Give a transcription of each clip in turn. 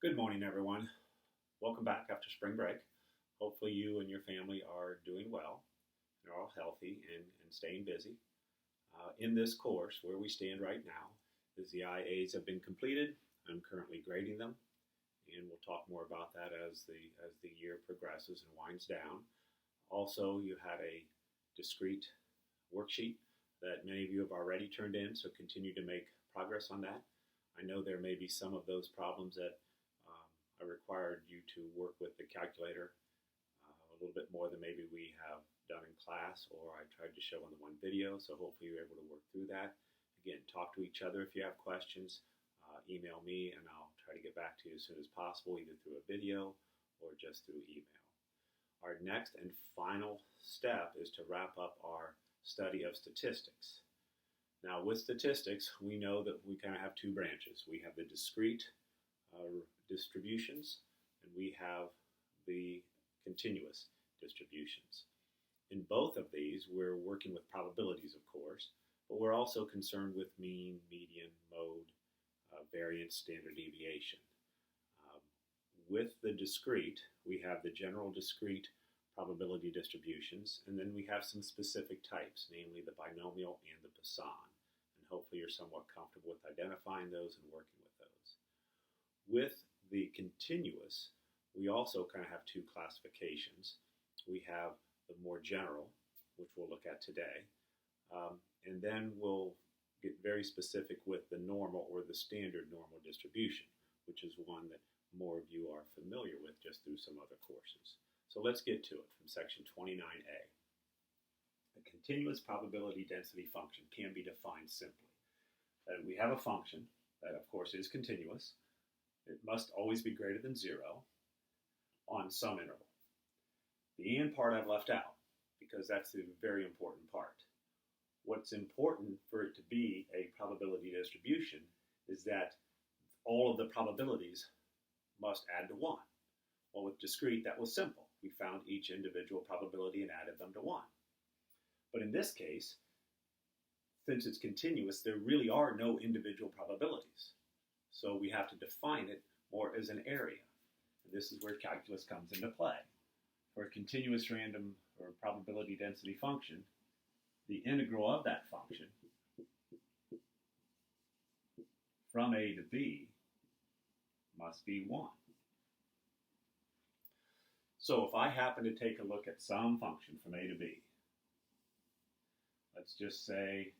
Good morning, everyone. Welcome back after spring break. Hopefully, you and your family are doing well and are all healthy and staying busy. In this course, where we stand right now, is the IAs have been completed. I'm currently grading them, and we'll talk more about that as the year progresses and winds down. Also, you had a discrete worksheet that many of you have already turned in, so continue to make progress on that. I know there may be some of those problems that I required you to work with the calculator a little bit more than maybe we have done in class, or I tried to show in the one video, so hopefully you're able to work through that. Again, talk to each other if you have questions. Email me, and I'll try to get back to you as soon as possible, either through a video or just through email. Our next and final step is to wrap up our study of statistics. Now, with statistics, we know that we kind of have two branches. We have the discrete distributions, and we have the continuous distributions. In both of these, we're working with probabilities, of course, but we're also concerned with mean, median, mode, variance, standard deviation. With the discrete, we have the general discrete probability distributions, and then we have some specific types, namely the binomial and the Poisson. And hopefully you're somewhat comfortable with identifying those and working with those. With the continuous, we also kind of have two classifications. We have the more general, which we'll look at today, and then we'll get very specific with the normal or the standard normal distribution, which is one that more of you are familiar with just through some other courses. So let's get to it from section 29A. A continuous probability density function can be defined simply. We have a function that, of course, is continuous. It must always be greater than 0 on some interval. The and part I've left out because that's the very important part. What's important for it to be a probability distribution is that all of the probabilities must add to 1. Well, with discrete, that was simple. We found each individual probability and added them to 1. But in this case, since it's continuous, there really are no individual probabilities. So we have to define it more as an area. And this is where calculus comes into play. For a continuous random or probability density function, the integral of that function from A to B must be 1. So if I happen to take a look at some function from A to B, let's just say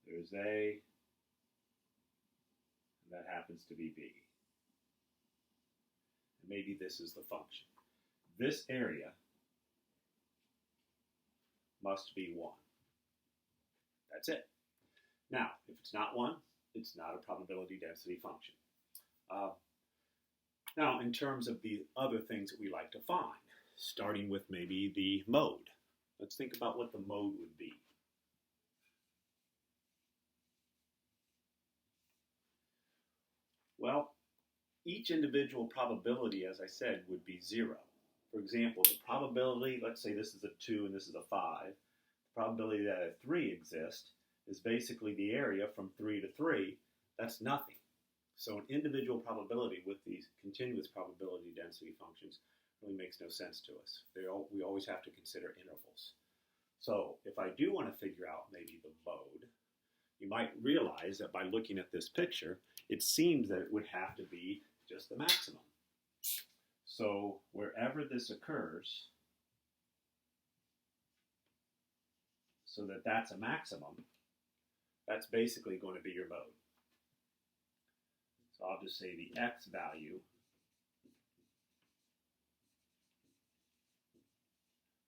there's A, and that happens to be B. And maybe this is the function. This area must be 1. That's it. Now, if it's not 1, it's not a probability density function. Now, in terms of the other things that we like to find, starting with maybe the mode. Let's think about what the mode would be. Well, each individual probability, as I said, would be 0. For example, the probability, let's say this is a 2 and this is a 5, the probability that a 3 exists is basically the area from 3 to 3. That's nothing. So an individual probability with these continuous probability density functions really makes no sense to us. We always have to consider intervals. So if I do want to figure out maybe the mode, you might realize that by looking at this picture, it seems that it would have to be just the maximum. So wherever this occurs, so that that's a maximum, that's basically going to be your mode. So I'll just say the x value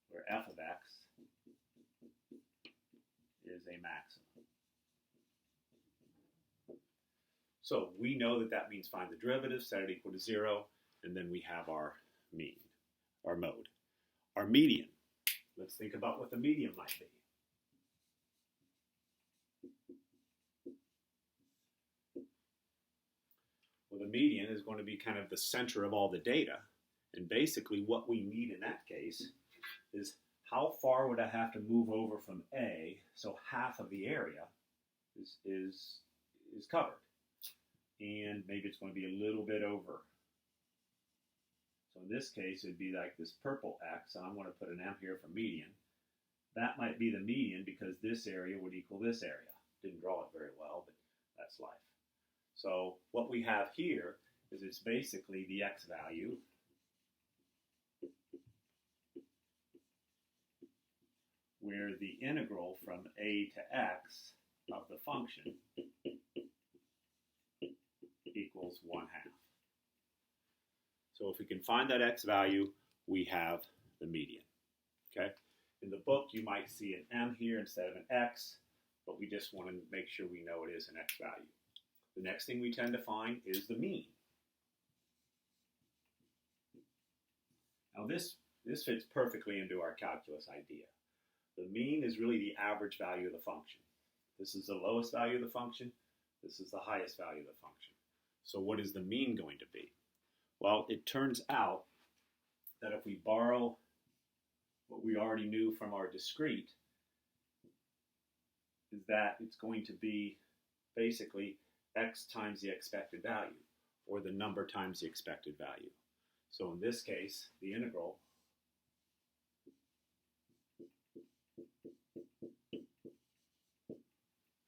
where f of x is a maximum. So we know that that means find the derivative, set it equal to 0, and then we have our mean, our mode. Our median, let's think about what the median might be. Well, the median is going to be kind of the center of all the data, and basically what we need in that case is how far would I have to move over from A so half of the area is covered. And maybe it's going to be a little bit over So in this case, it would be like this purple x, and I'm going to put an M here for median. That might be the median because this area would equal this area. Didn't draw it very well, but that's life. So what we have here is it's basically the x value where the integral from a to x of the function equals 1/2. So if we can find that x value, we have the median. Okay? In the book, you might see an m here instead of an x, but we just want to make sure we know it is an x value. The next thing we tend to find is the mean. Now this fits perfectly into our calculus idea. The mean is really the average value of the function. This is the lowest value of the function. This is the highest value of the function. So what is the mean going to be? Well, it turns out that if we borrow what we already knew from our discrete, is that it's going to be basically x times the expected value, or the number times the expected value. So in this case, the integral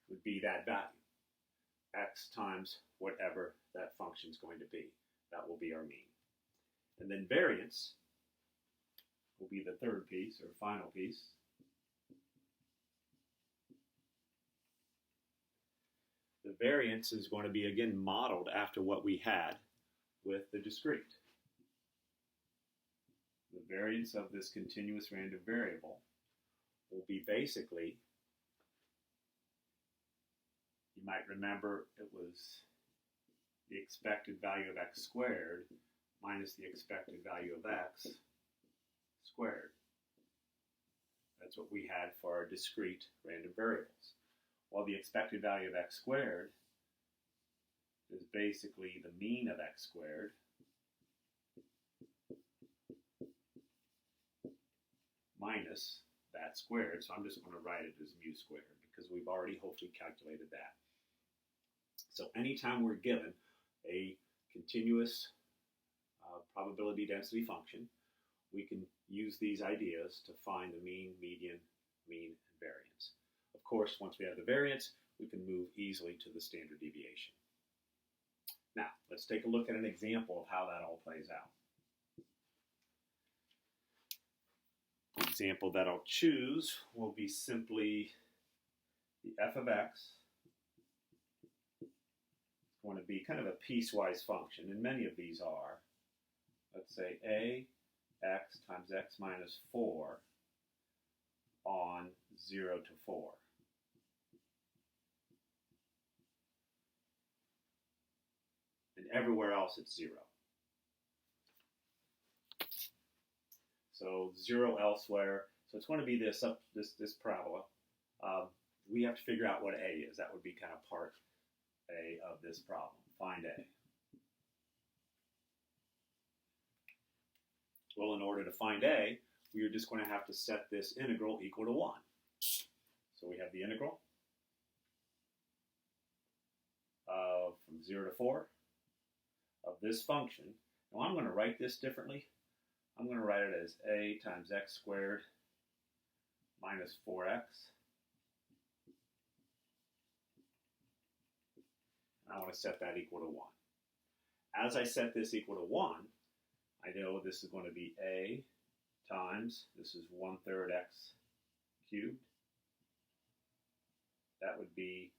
would be that value, x times whatever that function is going to be. That will be our mean. And then variance will be the third piece, or final piece. The variance is going to be, again, modeled after what we had with the discrete. The variance of this continuous random variable will be basically, you might remember it was the expected value of x squared minus the expected value of x squared. That's what we had for our discrete random variables. While the expected value of x squared is basically the mean of x squared minus that squared. So I'm just going to write it as mu squared because we've already hopefully calculated that. So anytime we're given a continuous probability density function, we can use these ideas to find the mean, median, mean, and variance. Of course, once we have the variance, we can move easily to the standard deviation. Now, let's take a look at an example of how that all plays out. The example that I'll choose will be simply the f of x. It's going to be kind of a piecewise function, and many of these are. Let's say a x times x minus 4 on 0 to 4. And everywhere else it's 0. So 0 elsewhere. So it's going to be this parabola. We have to figure out what a is. That would be kind of part a of this problem. Find a. Well, in order to find a, we are just going to have to set this integral equal to 1. So we have the integral from 0 to 4 of this function. Now I'm going to write this differently. I'm going to write it as a times x squared minus 4x. And I want to set that equal to 1. As I set this equal to 1, I know this is going to be a times, this is 1/3 x cubed. That would be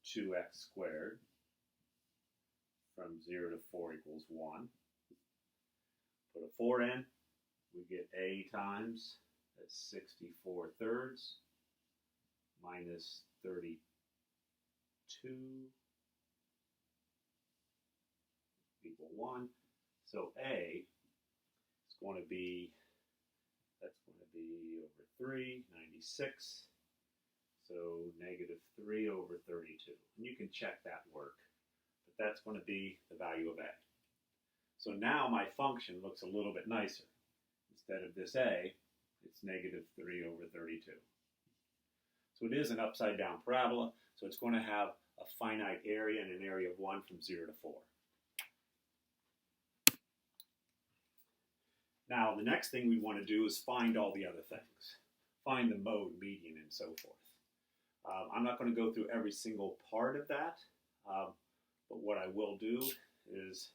2x squared from 0 to 4 equals 1. Put a 4 in, we get a times, that's 64/3 minus 32 equal 1. So a is going to be, that's going to be over 3, 96. So negative 3 over 32. And you can check that work, but that's going to be the value of a. So now my function looks a little bit nicer. Instead of this a, it's negative 3 over 32. So it is an upside down parabola, so it's going to have a finite area and an area of 1 from 0 to 4. Now, the next thing we want to do is find all the other things. Find the mode, median, and so forth. I'm not going to go through every single part of that, but what I will do is,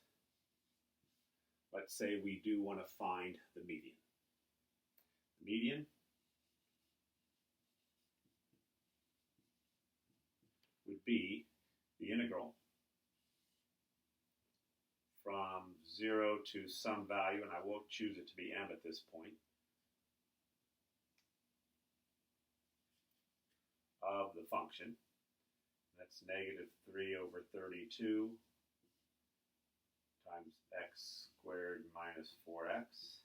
let's say we do want to find the median. The median would be the integral from 0 to some value, and I will choose it to be m at this point, of the function. That's negative 3 over 32 times x squared minus 4x.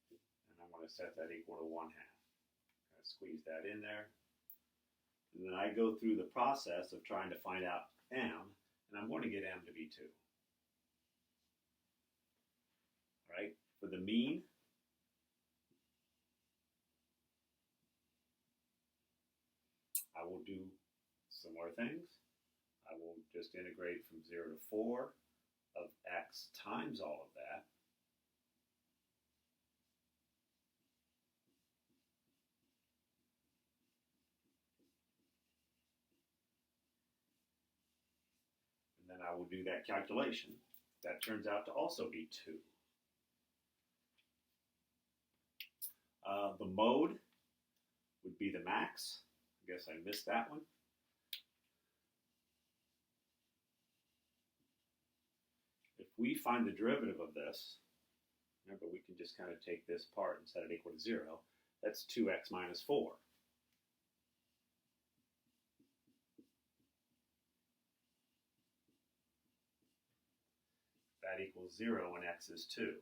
And I'm going to set that equal to 1/2. Kind of squeeze that in there. And then I go through the process of trying to find out m, and I'm going to get m to be 2. All right, for the mean, I will do similar things. I will just integrate from 0 to 4 of x times all of that. And then I will do that calculation. That turns out to also be 2. The mode would be the max. I guess I missed that one. If we find the derivative of this, remember we can just kind of take this part and set it equal to 0. That's 2x minus 4. That equals 0 when x is 2.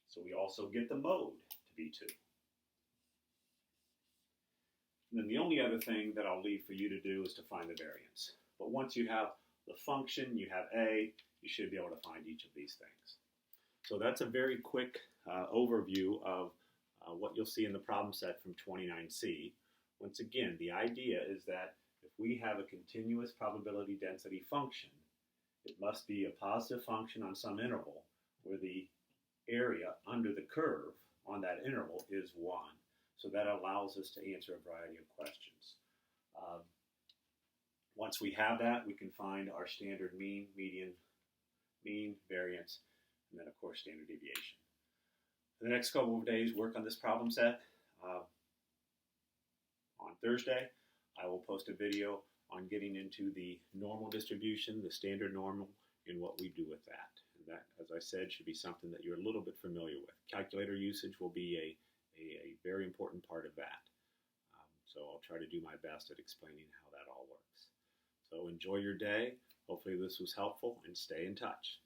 So we also get the mode to be 2. And then the only other thing that I'll leave for you to do is to find the variance. But once you have the function, you have a, you should be able to find each of these things. So that's a very quick overview of what you'll see in the problem set from 29C. Once again, the idea is that if we have a continuous probability density function, it must be a positive function on some interval where the area under the curve on that interval is 1. So that allows us to answer a variety of questions. Once we have that, we can find our standard mean, median, mean, variance, and then of course standard deviation. For the next couple of days, work on this problem set. On Thursday, I will post a video on getting into the normal distribution, the standard normal, and what we do with that. And that, as I said, should be something that you're a little bit familiar with. Calculator usage will be a very important part of that. So I'll try to do my best at explaining how that all works. So enjoy your day. Hopefully this was helpful, and stay in touch.